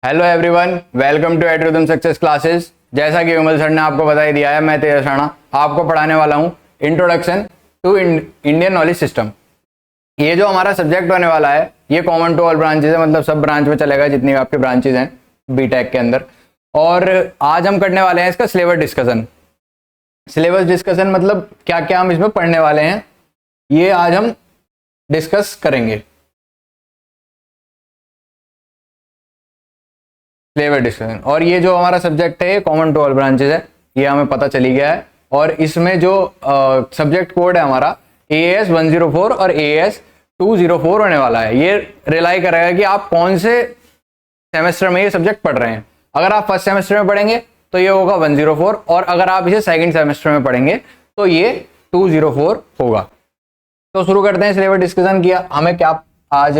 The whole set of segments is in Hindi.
हेलो एवरीवन, वेलकम टू एडरिदम सक्सेस क्लासेस। जैसा कि विमल सर ने आपको बता ही दिया है, मैं तेज राणा आपको पढ़ाने वाला हूं introduction to Indian knowledge system. ये जो हमारा सब्जेक्ट होने वाला है ये कॉमन टू ऑल ब्रांचेज है, मतलब सब ब्रांच में चलेगा जितनी आपके ब्रांचेज हैं बीटेक के अंदर। और आज हम करने वाले हैं इसका सिलेबस डिस्कशन। सिलेबस डिस्कशन मतलब क्या क्या हम इसमें पढ़ने वाले हैं ये आज हम डिस्कस करेंगे। सिलेबस डिस्कशन, और ये जो हमारा सब्जेक्ट है कॉमन टू ऑल ब्रांचेज है, ये हमें पता चली गया है। और इसमें जो सब्जेक्ट कोड है हमारा AS 104 और AS 204 होने वाला है। ये रिलाई करेगा कि आप कौन से सेमेस्टर में ये सब्जेक्ट पढ़ रहे हैं। अगर आप फर्स्ट सेमेस्टर में पढ़ेंगे तो ये होगा 104, और अगर आप इसे सेकंड सेमेस्टर में पढ़ेंगे तो ये 204 होगा। तो शुरू करते हैं सिलेबस डिस्कशन किया। हमें क्या आज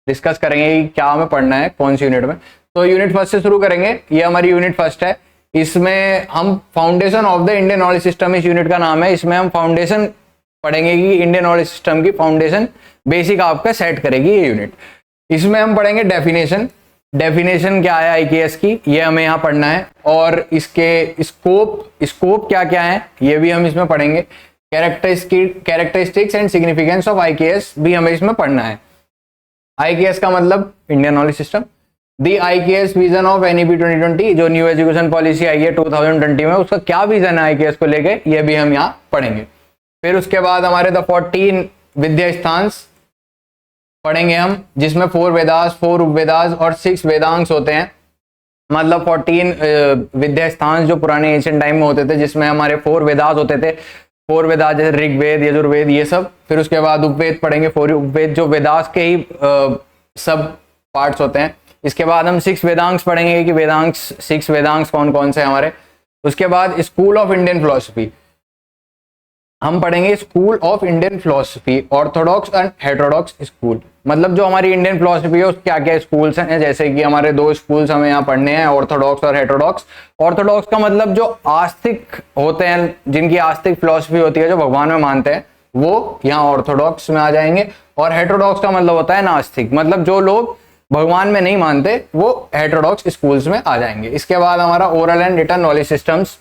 डिस्कस करेंगे कि क्या हमें पढ़ना है कौन सी यूनिट में। तो यूनिट फर्स्ट से शुरू करेंगे। ये हमारी यूनिट फर्स्ट है। इसमें हम foundation of the Indian knowledge system, इस यूनिट का नाम है। इसमें हम फाउंडेशन पढ़ेंगे कि इंडियन नॉलेज सिस्टम की फाउंडेशन बेसिक आपका सेट करेगी ये यूनिट। इसमें हम पढ़ेंगे डेफिनेशन क्या है IKS की, ये हमें यहाँ पढ़ना है। और इसके स्कोप क्या क्या है ये भी हम इसमें पढ़ेंगे। Characteristics and significance of IKS भी हमें इसमें पढ़ना है। IKS का मतलब Indian knowledge system. The IKS vision of NEP 2020, जो न्यू एजुकेशन पॉलिसी आई है 2020 में, उसका क्या विजन है IKS को लेके, ये भी हम यहाँ पढ़ेंगे। फिर उसके बाद हमारे द 14 विद्या स्थांस पढ़ेंगे हम, जिसमें 4 वेदास, 4 उपवेदास और 6 वेदांश होते हैं। मतलब 14 विद्या स्थान जो पुराने एशियन टाइम में होते थे, जिसमें हमारे 4 वेदास होते थे। 4 वेदास जैसे ऋग्वेद, यजुर्वेद, ये सब। फिर उसके बाद उपवेद पढ़ेंगे, 4 उपवेद जो वेदास के ही सब पार्ट्स होते हैं। इसके बाद हम 6 वेदांश पढ़ेंगे कि वेदांश 6 वेदांश कौन कौन से हमारे। उसके बाद स्कूल ऑफ इंडियन फिलोसफी हम पढ़ेंगे। School of Indian philosophy, orthodox and heterodox school, मतलब जो हमारी इंडियन फिलोसफी है उसके क्या क्या स्कूल्स हैं। जैसे कि हमारे 2 स्कूल्स हमें यहाँ पढ़ने हैं, ऑर्थोडॉक्स और हेटेरोडॉक्स। ऑर्थोडॉक्स का मतलब जो आस्तिक होते हैं, जिनकी आस्तिक फिलोसफी होती है, जो भगवान में मानते हैं, वो यहाँ ऑर्थोडॉक्स में आ जाएंगे। और हेटेरोडॉक्स का मतलब होता है नास्तिक, मतलब जो लोग भगवान में नहीं मानते, वो हेटेरोडॉक्स स्कूल्स में आ जाएंगे। इसके बाद हमारा oral and written knowledge systems,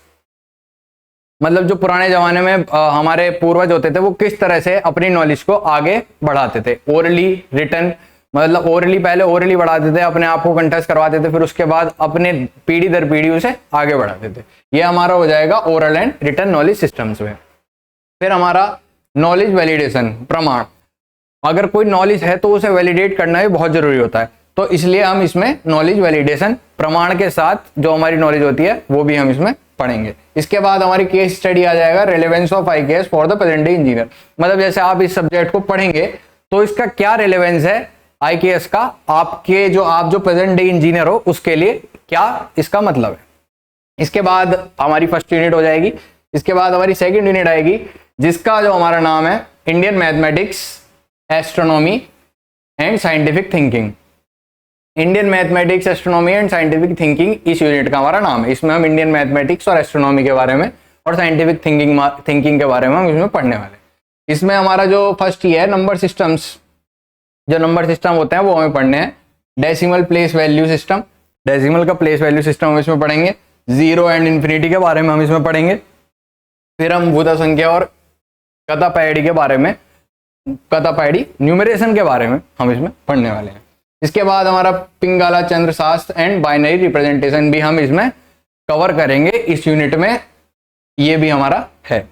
मतलब जो पुराने जमाने में हमारे पूर्वज होते थे वो किस तरह से अपनी नॉलेज को आगे बढ़ाते थे। ओरली रिटन मतलब पहले ओरली बढ़ाते थे, अपने आप को कंठस्थ करवाते थे, फिर उसके बाद अपने पीढ़ी दर पीढ़ी उसे आगे बढ़ाते थे। ये हमारा हो जाएगा oral and written knowledge systems में। फिर हमारा नॉलेज वैलिडेशन, प्रमाण। अगर कोई नॉलेज है तो उसे वैलिडेट करना भी बहुत जरूरी होता है, तो इसलिए हम इसमें नॉलेज वैलिडेशन, प्रमाण के साथ जो हमारी नॉलेज होती है वो भी हम इसमें पढ़ेंगे। इसके बाद हमारी केस स्टडी आ जाएगा, relevance of IKS for the present day engineer. मतलब जैसे आप इस सब्जेक्ट को पढ़ेंगे तो इसका क्या रेलेवेंस है IKS का, आपके जो आप जो प्रेजेंट डे इंजीनियर हो उसके लिए क्या इसका मतलब है। इसके बाद हमारी फर्स्ट यूनिट हो जाएगी। इसके बाद हमारी सेकेंड यूनिट आएगी, जिसका जो हमारा नाम है Indian mathematics, astronomy and scientific thinking. Indian mathematics, astronomy and scientific thinking इस यूनिट का हमारा नाम है। इसमें हम इंडियन मैथमेटिक्स और एस्ट्रोनॉमी के बारे में और साइंटिफिक थिंकिंग के बारे में हम इसमें पढ़ने वाले हैं। इसमें हमारा जो फर्स्ट ये है नंबर सिस्टम्स, जो नंबर सिस्टम होते हैं वो हमें पढ़ने हैं। Decimal place value system, decimal का प्लेस वैल्यू सिस्टम हम इसमें पढ़ेंगे। जीरो एंड इन्फिनिटी के बारे में हम इसमें पढ़ेंगे। फिर हम भूता संख्या और कथापैडी के बारे में, कथापैडी न्यूमरेशन के बारे में हम इसमें पढ़ने वाले हैं। इसके बाद हमारा पिंगला चंद्र शास्त्र एंड बाइनरी रिप्रेजेंटेशन भी हम इसमें कवर करेंगे इस यूनिट में, ये भी हमारा है।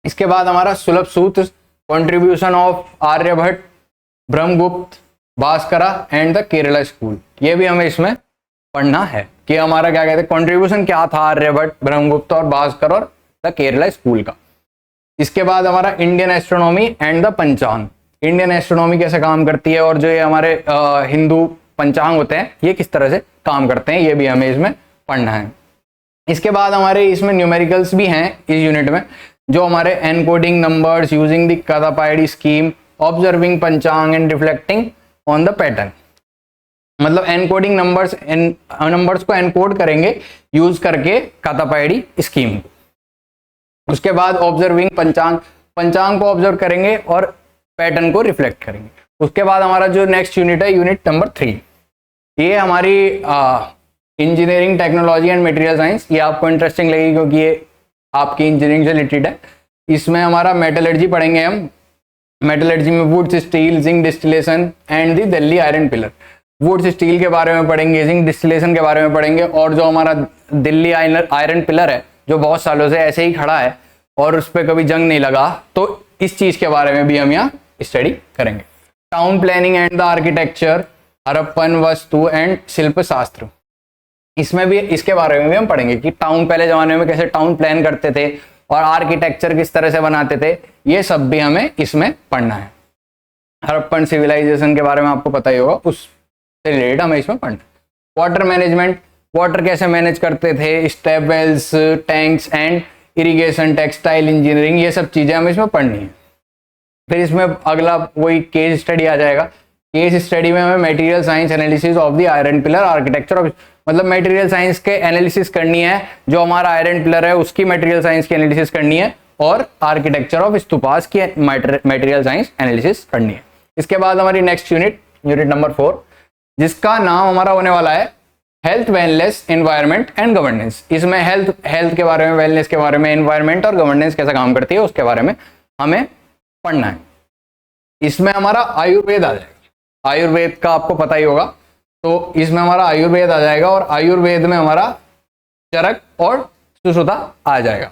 इसके बाद हमारा सुलभ सूत्र, contribution of Aryabhatta, Brahmagupta, Bhaskara and the Kerala school, ये भी हमें इसमें पढ़ना है कि हमारा क्या कहते हैं कंट्रीब्यूशन क्या था आर्यभट्ट, ब्रह्मगुप्त और भास्कर और द केरला स्कूल का। इसके बाद हमारा इंडियन एस्ट्रोनॉमी एंड द पंचांग, इंडियन एस्ट्रोनॉमी कैसे काम करती है और जो ये हमारे हिंदू पंचांग होते हैं ये किस तरह से काम करते हैं, ये भी हमें इसमें पढ़ना है। इसके बाद हमारे इसमें न्यूमेरिकल्स भी हैं इस यूनिट में, जो हमारे encoding numbers using the Katapayadi scheme, observing panchang and reflecting on the pattern. मतलब एनकोडिंग नंबर्स को एनकोड करेंगे यूज करके कथापैडी स्कीम। उसके बाद ऑब्जर्विंग पंचांग को ऑब्जर्व करेंगे और पैटर्न को रिफ्लेक्ट करेंगे। उसके बाद हमारा जो नेक्स्ट यूनिट है यूनिट नंबर 3, ये हमारी engineering, technology and material science, ये आपको इंटरेस्टिंग लगेगी क्योंकि ये आपकी इंजीनियरिंग से रिलेटेड है। इसमें हमारा मेटलर्जी पढ़ेंगे हम। मेटलर्जी में wootz, steel, zinc distillation and the Delhi iron pillar. Wootz steel के बारे में पढ़ेंगे, जिंक डिस्टिलेशन के बारे में पढ़ेंगे, और जो हमारा दिल्ली आयरन पिलर है जो बहुत सालों से ऐसे ही खड़ा है और उस पर कभी जंग नहीं लगा, तो इस चीज के बारे में भी हम यहाँ स्टडी करेंगे। Town planning and the architecture, Harappan vastu and शिल्प शास्त्र, इसमें भी इसके बारे में भी हम पढ़ेंगे कि टाउन पहले जमाने में कैसे टाउन प्लान करते थे और आर्किटेक्चर किस तरह से बनाते थे, ये सब भी हमें इसमें पढ़ना है। हड़प्पन सिविलाइजेशन के बारे में आपको पता ही होगा, उससे रिलेटेड हमें इसमें पढ़ना है। वाटर मैनेजमेंट, वाटर कैसे मैनेज करते थे, step wells, tanks and irrigation, textile engineering, ये सब चीजें हमें इसमें पढ़नी है। फिर इसमें अगला वही केस स्टडी आ जाएगा। केस स्टडी में हमें material science analysis of the iron pillar architecture of, मतलब मटेरियल साइंस के एनालिसिस करनी है, जो हमारा आयरन पिलर है उसकी मटेरियल साइंस की एनालिसिस करनी है, और आर्किटेक्चर ऑफ स्तूपास की मटेरियल साइंस एनालिसिस करनी है। इसके बाद हमारी नेक्स्ट यूनिट नंबर 4, जिसका नाम हमारा होने वाला है health, wellness, environment and governance. इसमें हेल्थ के बारे में, वेलनेस के बारे में, एनवायरनमेंट और गवर्नेंस कैसा काम करती है उसके बारे में हमें पढ़ना है। इसमें हमारा आयुर्वेद आ जाएगा। आयुर्वेद का आपको पता ही होगा, तो इसमें हमारा आयुर्वेद आ जाएगा, और आयुर्वेद में हमारा चरक और सुश्रुता आ जाएगा।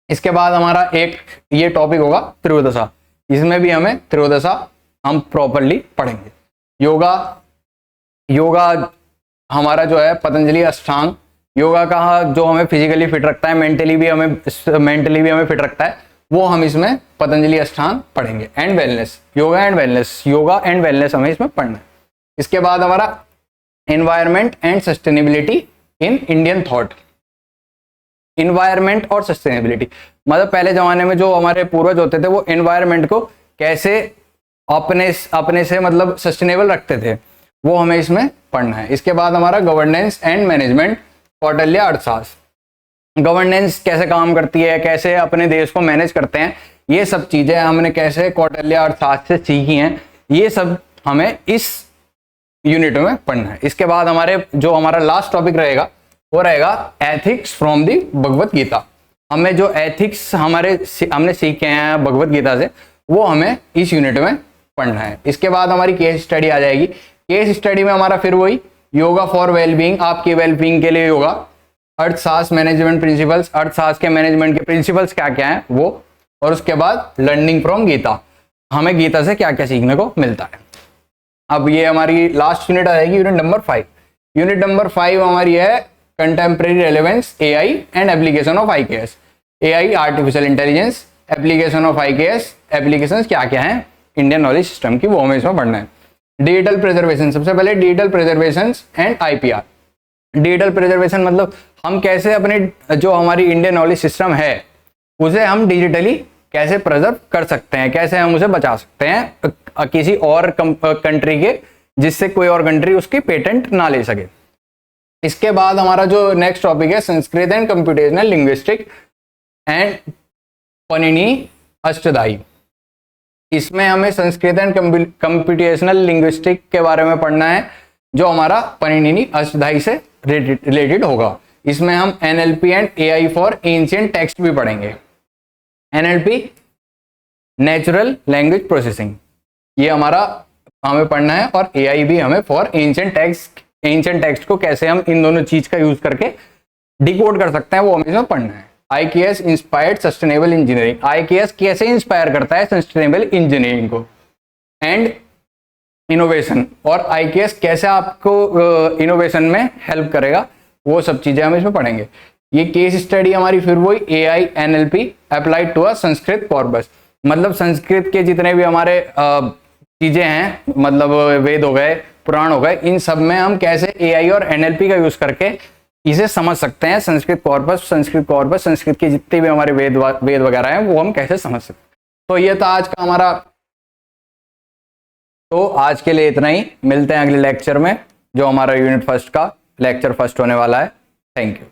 इसके बाद हमारा एक ये टॉपिक होगा त्रियोदशा, इसमें भी हमें त्रियोदशा हम प्रॉपरली पढ़ेंगे। योगा हमारा जो है पतंजलि अष्टांग योगा का, जो हमें फिजिकली फिट रखता है, मेंटली भी हमें फिट रखता है, वो हम इसमें पतंजलि अष्टांग पढ़ेंगे। And wellness, yoga and wellness हमें इसमें पढ़ना है। इसके बाद हमारा environment and sustainability in Indian thought. Environment और सस्टेनेबिलिटी, मतलब पहले जमाने में जो हमारे पूर्वज होते थे वो एनवायरनमेंट को कैसे अपने से मतलब सस्टेनेबल रखते थे, वो हमें इसमें पढ़ना है। इसके बाद हमारा गवर्नेंस एंड मैनेजमेंट, कौटिल्य अर्थशास्त्र। गवर्नेंस कैसे काम करती है, कैसे अपने देश को मैनेज करते हैं, ये सब चीजें हमने कैसे कौटिल्य अर्थशास्त्र से सीखी हैं, ये सब हमें इस यूनिट में पढ़ना है। इसके बाद हमारा लास्ट टॉपिक रहेगा वो रहेगा ethics from the Bhagavad Gita. हमें जो एथिक्स हमने सीखे हैं भगवत गीता से, वो हमें इस यूनिट में पढ़ना है। इसके बाद हमारी केस स्टडी आ जाएगी। केस स्टडी में हमारा फिर वही योगा फॉर वेलबींग, आपकी वेलबींग के लिए योगा, अर्थशास्त्र मैनेजमेंट प्रिंसिपल्स, अर्थशास्त्र के मैनेजमेंट के प्रिंसिपल्स क्या क्या हैं वो, और उसके बाद लर्निंग फ्रॉम गीता, हमें गीता से क्या क्या सीखने को मिलता है। अब ये हमारी लास्ट यूनिट आ जाएगी, यूनिट नंबर 5। यूनिट नंबर 5 हमारी है contemporary relevance, AI and application of IKS. AI artificial intelligence, application of IKS, applications क्या क्या हैं इंडियन नॉलेज सिस्टम की, वो हमें इसमें पढ़ना है। डिजिटल प्रिजर्वेशन, सबसे पहले digital preservation and IPR. Digital preservation मतलब हम कैसे अपने जो हमारी इंडियन नॉलेज सिस्टम है उसे हम डिजिटली कैसे प्रिजर्व कर सकते हैं, कैसे हम उसे बचा सकते हैं किसी और कंट्री के, जिससे कोई और कंट्री उसकी पेटेंट ना ले सके। इसके बाद हमारा जो नेक्स्ट टॉपिक है Sanskrit and computational linguistic and Panini Ashtadhyayi. इसमें हमें संस्कृत एंड कंप्यूटेशनल लिंग्विस्टिक के बारे में पढ़ना है, जो हमारा पनिनी अष्टधाई से रिलेटेड होगा। इसमें हम NLP and AI for ancient text भी पढ़ेंगे। एनएलपी नेचुरल लैंग्वेज प्रोसेसिंग, ये हमें पढ़ना है, और एआई भी हमें फॉर एंशिएंट टेक्स्ट को कैसे हम इन दोनों चीज का यूज करके डिकोड कर सकते हैं, वो हमें इसमें पढ़ना है। IKS inspired sustainable engineering, IKS कैसे इंस्पायर करता है सस्टेनेबल इंजीनियरिंग को, एंड इनोवेशन, और आईकेएस कैसे आपको इनोवेशन में हेल्प करेगा, वो सब चीजें हम इसमें पढ़ेंगे। ये केस स्टडी हमारी फिर वही AI NLP applied to a Sanskrit corpus, मतलब संस्कृत के जितने भी हमारे चीजें हैं, मतलब वेद हो गए, पुराण हो गए, इन सब में हम कैसे एआई और एनएलपी का यूज करके इसे समझ सकते हैं। संस्कृत कॉर्पस, संस्कृत के जितने भी हमारे वेद वगैरह हैं वो हम कैसे समझ सकते हैं। तो ये था आज का हमारा, तो आज के लिए इतना ही। मिलते हैं अगले लेक्चर में, जो हमारा यूनिट फर्स्ट का लेक्चर फर्स्ट होने वाला है। Thank you.